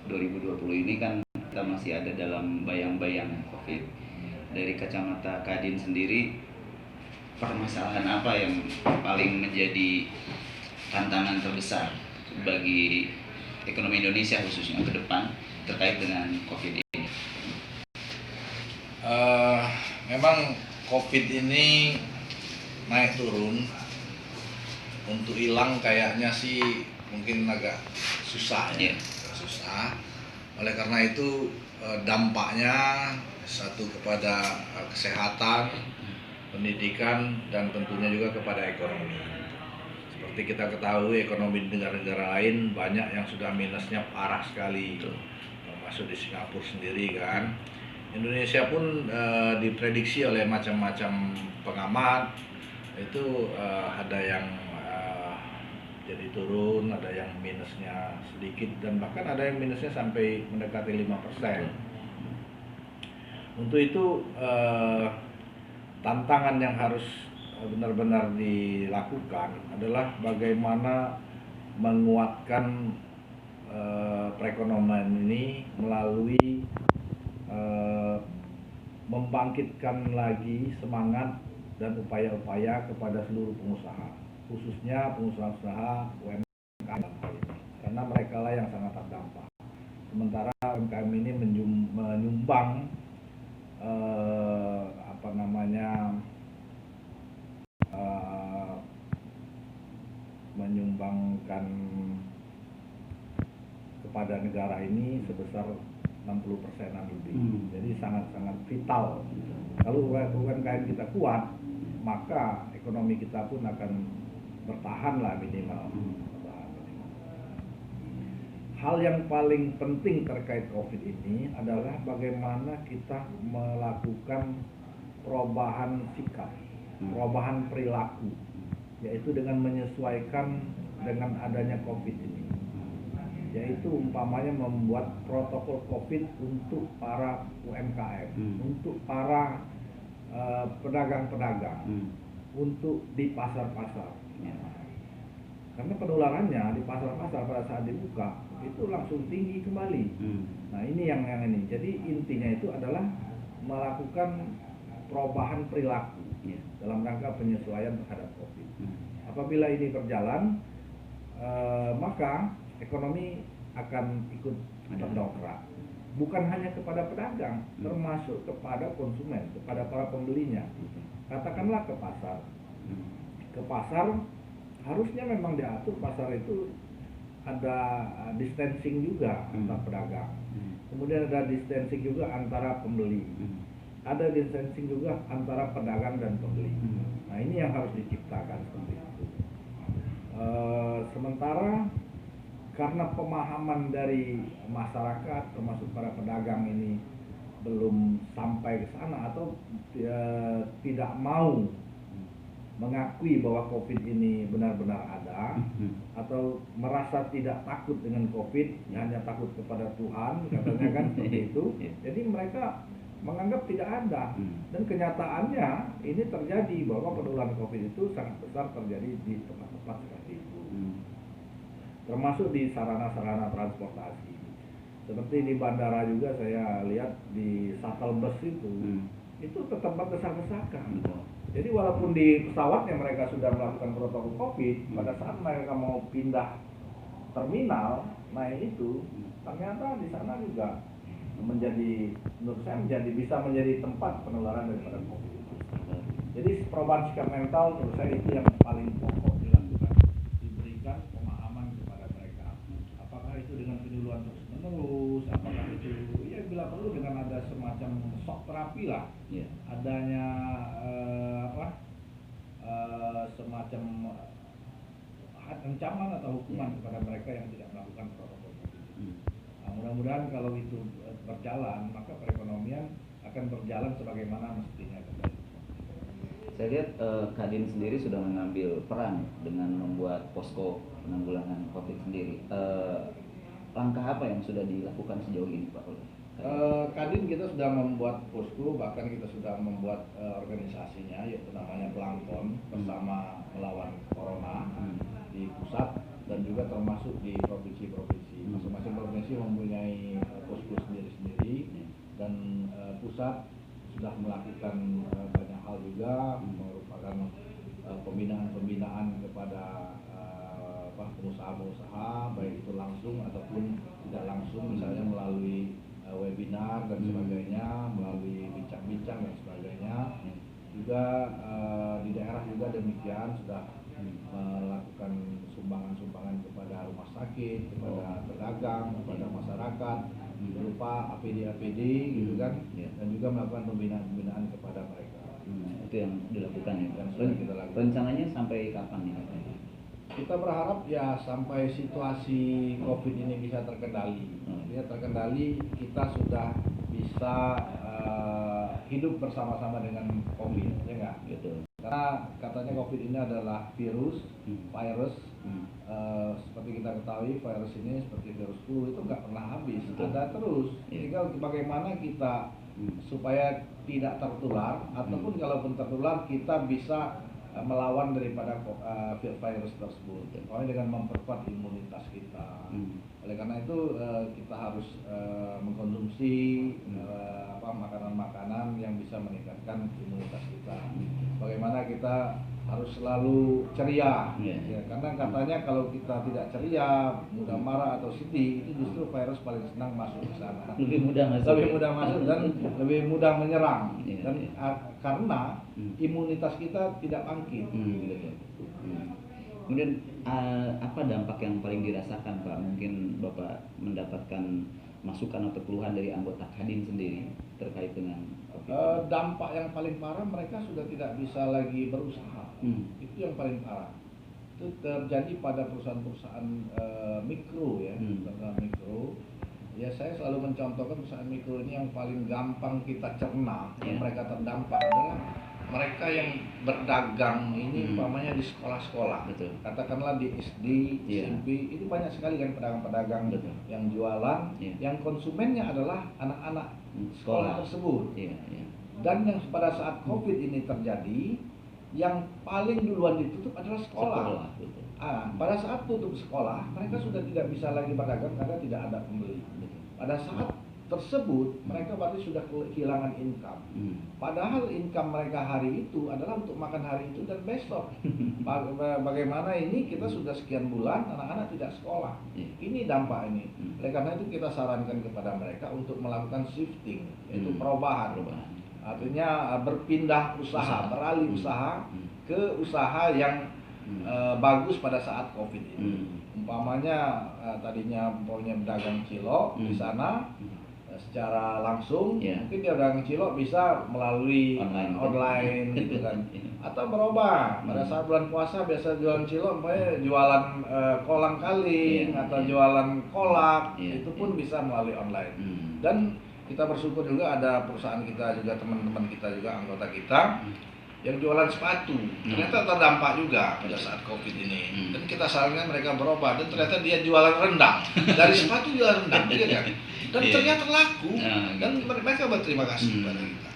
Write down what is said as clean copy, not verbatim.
2020 ini kan kita masih ada dalam bayang-bayang COVID. Dari kacamata Kadin sendiri, permasalahan apa yang paling menjadi tantangan terbesar bagi ekonomi Indonesia khususnya ke depan terkait dengan COVID ini? Memang COVID ini naik turun, untuk hilang kayaknya sih mungkin agak susah ya. Susah. Oleh karena itu dampaknya satu kepada kesehatan, pendidikan, dan tentunya juga kepada ekonomi. Seperti kita ketahui, ekonomi di negara-negara lain banyak yang sudah minusnya parah sekali, termasuk di Singapura sendiri kan. Indonesia pun diprediksi oleh macam-macam pengamat itu ada yang jadi turun, ada yang minusnya sedikit, dan bahkan ada yang minusnya sampai mendekati 5%. Untuk itu tantangan yang harus benar-benar dilakukan adalah bagaimana menguatkan perekonomian ini melalui membangkitkan lagi semangat dan upaya-upaya kepada seluruh pengusaha, khususnya pengusaha-pengusaha UMKM, karena mereka lah yang sangat terdampak. Sementara UMKM ini menyumbang menyumbangkan kepada negara ini sebesar 60%-an lebih. Jadi sangat-sangat vital. Kalau UMKM kita kuat, maka ekonomi kita pun akan bertahan lah minimal. Hal yang paling penting terkait COVID ini adalah bagaimana kita melakukan perubahan sikap, perubahan perilaku, yaitu dengan menyesuaikan dengan adanya COVID ini, yaitu umpamanya membuat protokol COVID untuk para UMKM, untuk para pedagang-pedagang, untuk di pasar-pasar. Karena penularannya di pasar-pasar pada saat dibuka itu langsung tinggi kembali. Nah ini yang ini. Jadi intinya itu adalah melakukan perubahan perilaku dalam rangka penyesuaian terhadap COVID. Apabila ini berjalan, maka ekonomi akan ikut terdongkrak. Bukan hanya kepada pedagang, termasuk kepada konsumen, kepada para pembelinya. Katakanlah ke pasar. Ke pasar harusnya memang diatur pasar itu ada distancing juga antar pedagang. Kemudian ada distancing juga antara pembeli. Ada distancing juga antara pedagang dan pembeli. Nah ini yang harus diciptakan seperti itu. Sementara karena pemahaman dari masyarakat termasuk para pedagang ini belum sampai ke sana atau tidak mau mengakui bahwa COVID ini benar-benar ada, atau merasa tidak takut dengan COVID, hanya takut kepada Tuhan, katanya kan seperti itu. Jadi mereka menganggap tidak ada, dan kenyataannya ini terjadi bahwa penularan COVID itu sangat besar terjadi di tempat-tempat seperti itu, termasuk di sarana-sarana transportasi. Seperti di bandara juga saya lihat di shuttle bus itu tetap berdesak-desakan. Jadi walaupun di pesawatnya mereka sudah melakukan protokol COVID, pada saat mereka mau pindah terminal, naik itu, ternyata di sana juga menurut saya bisa menjadi tempat penularan daripada COVID itu. Jadi perubahan sikap mental menurut saya itu yang paling pokok dilakukan, diberikan pemahaman kepada mereka. Apakah itu dengan penyuluhan terus-menerus, apakah itu ya bila perlu dengan ada semacam shock terapi lah, adanya semacam ancaman atau hukuman kepada mereka yang tidak melakukan protokol COVID. Nah, mudah-mudahan kalau itu berjalan, maka perekonomian akan berjalan sebagaimana mestinya. Saya lihat Kadin sendiri sudah mengambil peran dengan membuat posko penanggulangan COVID sendiri. Langkah apa yang sudah dilakukan sejauh ini, Pak? Kadin kita sudah membuat posko, bahkan kita sudah membuat organisasinya, yaitu namanya Plankton, bersama melawan corona di pusat dan juga termasuk di provinsi-provinsi. Masing-masing provinsi mempunyai pusat sudah melakukan banyak hal juga, merupakan pembinaan kepada pengusaha-pengusaha, baik itu langsung ataupun tidak langsung, misalnya melalui webinar dan sebagainya, melalui bincang-bincang dan sebagainya. Juga di daerah juga demikian, sudah melakukan sumbangan-sumbangan kepada rumah sakit, kepada pedagang, kepada masyarakat berupa APD gitu kan, dan juga melakukan pembinaan kepada mereka. Itu yang dilakukan ya. Yang sudah kita lakukan. Rencananya sampai kapan nih? Kita berharap ya sampai situasi COVID ini bisa terkendali. Ya, terkendali, kita sudah bisa hidup bersama-sama dengan COVID, ya nggak? Betul. Karena katanya COVID ini adalah virus. Seperti kita ketahui, virus ini seperti virus flu itu nggak pernah habis, ada terus. Tinggal bagaimana kita supaya tidak tertular, ataupun kalaupun tertular kita bisa melawan daripada virus tersebut. Pokoknya dengan memperkuat imunitas kita. Oleh karena itu kita harus mengkonsumsi makanan-makanan yang bisa meningkatkan imunitas kita. Bagaimana kita harus selalu ceria, ya, karena katanya kalau kita tidak ceria, mudah marah atau sedih, itu justru virus paling senang masuk ke sana. Lebih mudah masuk dan lebih mudah menyerang. Dan karena imunitas kita tidak bangkit. Kemudian apa dampak yang paling dirasakan, Pak? Mungkin Bapak mendapatkan masukan atau keluhan dari anggota Kadin sendiri terkait dengan COVID? Dampak yang paling parah, mereka sudah tidak bisa lagi berusaha. Itu yang paling parah. Itu terjadi pada perusahaan-perusahaan mikro, ya, perusahaan mikro. Ya, saya selalu mencontohkan perusahaan mikro ini yang paling gampang kita cerna, yang mereka terdampak adalah mereka yang berdagang ini, umpamanya di sekolah-sekolah. Betul. Katakanlah di SD, SMP, itu banyak sekali kan pedagang-pedagang yang jualan, yang konsumennya adalah anak-anak sekolah tersebut. Dan yang pada saat COVID ini terjadi, yang paling duluan ditutup adalah sekolah. Pada saat tutup sekolah, mereka sudah tidak bisa lagi berdagang karena tidak ada pembeli. Pada saat tersebut, mereka berarti sudah kehilangan income. Padahal income mereka hari itu adalah untuk makan hari itu dan besok. Bagaimana ini kita sudah sekian bulan anak-anak tidak sekolah. Ini dampak ini. Oleh karena itu kita sarankan kepada mereka untuk melakukan shifting, yaitu perubahan. Artinya berpindah usaha, beralih usaha ke usaha yang bagus pada saat COVID ini. Umpamanya tadinya berdagang cilok di sana, secara langsung, mungkin dia dagang cilok bisa melalui online gitu kan. Atau berubah, pada saat bulan puasa biasa jualan cilok, jualan kolang kaling atau jualan kolak, itu pun bisa melalui online. Dan kita bersyukur juga ada perusahaan kita juga, teman-teman kita juga, anggota kita yang jualan sepatu, ternyata terdampak juga pada saat COVID ini. Dan kita sarankan mereka berubah, dan ternyata dia jualan rendang, dari sepatu jualan rendang, gitu kan? Dan ternyata laku, dan mereka berterima kasih kepada kita.